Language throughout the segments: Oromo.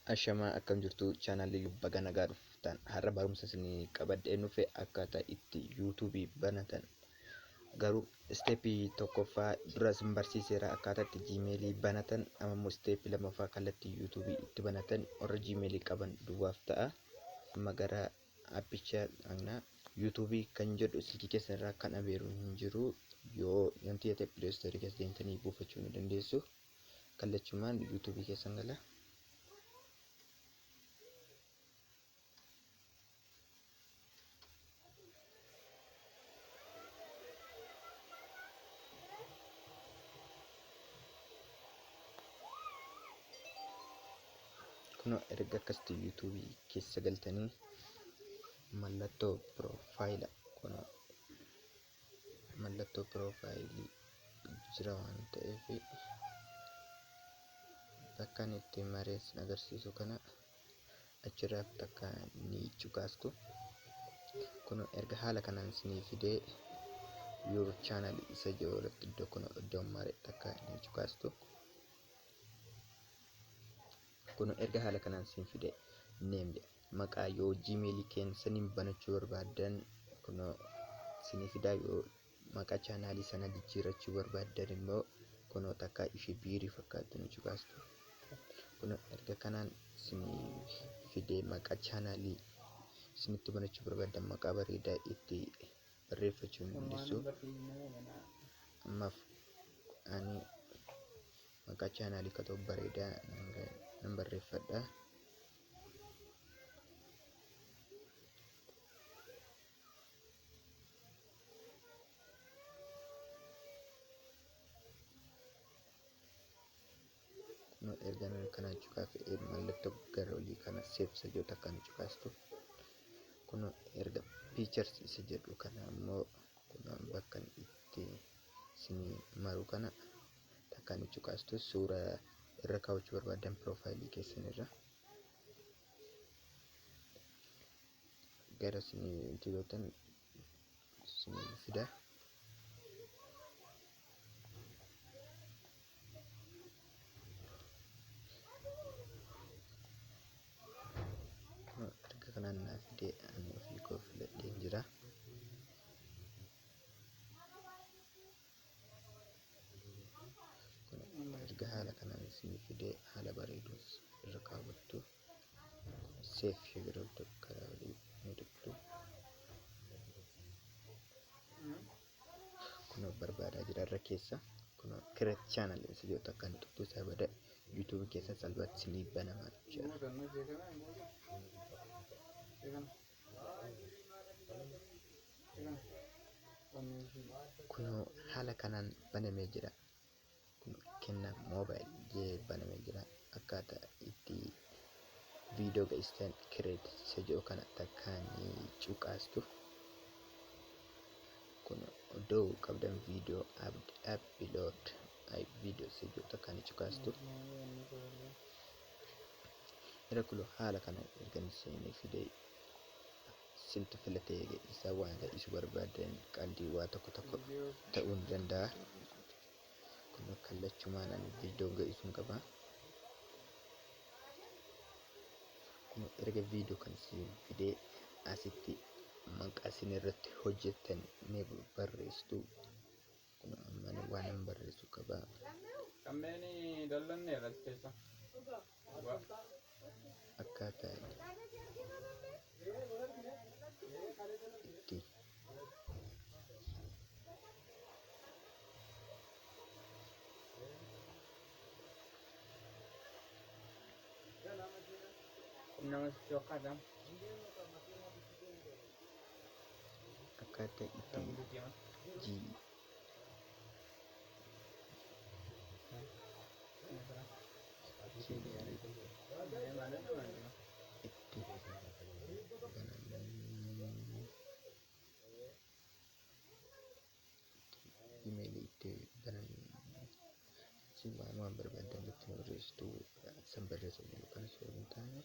Ashamaa akkam jirtu chaanaalii baga nagaa dhuftan har'a barumsa isinii qabadhee dhufe akkaataa itti yuutuubii banatan garuu isteeppii tokkoffaa dura isin barsiiseera akkaataa itti jiimeelii banatan ammoo isteeppii lammaffaa kallattii yuutuubii itti banatan warra jiimeelii qaban duwwaaf ta'a. Amma gara appichaa dhaqnaa. Yuutuubii kan jedhu silkii keessan irraa kan abeeru hin jiru yoo wanti ta'e pileestoorii keessa deemtanii buufachuu ni dandeessu. Kallachumaan yuutuubii keessan gala. Kuno erga akkasitti yuutuubii keessa galtanii mallattoo piroofaayila kuno mallattoo piroofaayilii jira waan ta'eef bakka itti mareessin agarsiisu kana achirraa takka ni cuqaastu. Kuno erga haala kanaan isinii fidee yoo chaanaalii isa jirutti iddoo kuno iddoo maree takka ni cuqaastu. Kuno erga haala kanaan isin fidee neemde maqaa yoo jiimeelii keessaniin banachuu barbaadan kuno isinii fidaa yoo maqaa chaanaalii sana jijjiirachuu barbaadan immoo kuno takka ishee biirii fakkaattu ni cuqaastu. Kuno erga kanaan isinii fidee maqaa chaanaalii isinitti banachuu barbaadan maqaa bareedaa itti barreeffachuu ni dandeessu. Ammaaf ani maqaa chaanaalii katoo bareedaa nan barreeffadha. Kuno erga kana cuqaafee mallattoo gara olii kana seef sajoota kan cuqaastu. Kuno erga piichars isa jedhu kana ammoo kuno bakka itti isinii maru kana takka ni cuqaastu. Suuraa irra kaawwachuu barbaadan piroofaayilii keessan irra gara isinii tilootan isinii fida. Erga kanaan naa fidee ani ofii koo filadheen jira. Erga haala kanaan isinii fidee haala bareedus irra kaawwattu seef shigirootu karaa olii ni dubdu. Kuno barbaadaa jira irra keessa kuno kireet chaanal isa jiru takka ni tuttuu isaa bada yuutuubii keessa salphaatti isinii banamaa jira. Kuno haala kanaan banamee jira. Kennaa moobaayil jee banamee jira. Akkaataa itti viidiyoo gadhiistan kireet isa jiru kana takka ni cuqaastu. Kuno iddoo qabdan viidiyoo upload viidiyoo isa jiru takka ni cuqaastu. Irra kulo haala kanaan erga isinii fidee isintu filatee isaa waan gadhiisu barbaadan qalbii waa tokko tokko ta'uu ni danda'a. Kuno kallachumaan ani viidiyoo gadhiisuun qaba. Kuno erga viidiyoo kan isin fidee asitti maqaa isin irratti hojjettan ni barreessitu. Kuno amma waan barreessu qaba. Kambeeni dallanne irratti keessa. Akkaataa itti Namatti wakkaata. akkaataa itti jii itti imeelii itti banan waan barbaadan itti barreessitu san barreessan kan osoo hin taane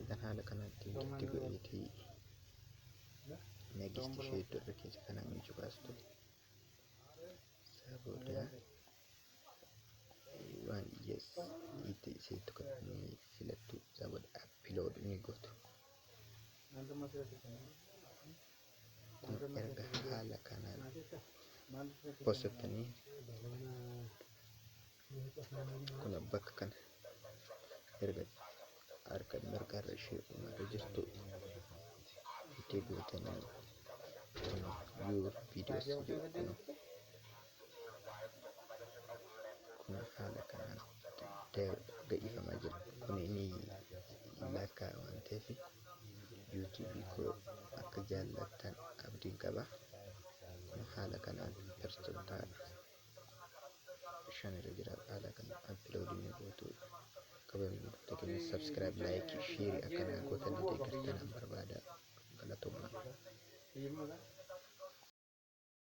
dan haala kanatti itti godheeti negisti ishee iddoo irra keessa kanaan miicu baastu isaa booda waan yes itti ishee tokko ni filattu isaa booda upload ni gootu. Erga haala kanaan postatanii kun bakka kana erga harka mirgaarra ishee umarra jirtu itti gootanii your videos jedhu kun haala kanaan gadhiifamaa jira. Kun inni lakkaa waan ta'eef YouTube koo akka jaallattan abdiin qaba. Kun haala kanaan persoonta 5 irra jira. Haala kanaan upload ni gootu. Kabajni keenya subscribe, like, share akkana gootan deeggartan barbaada. Galatoomaa.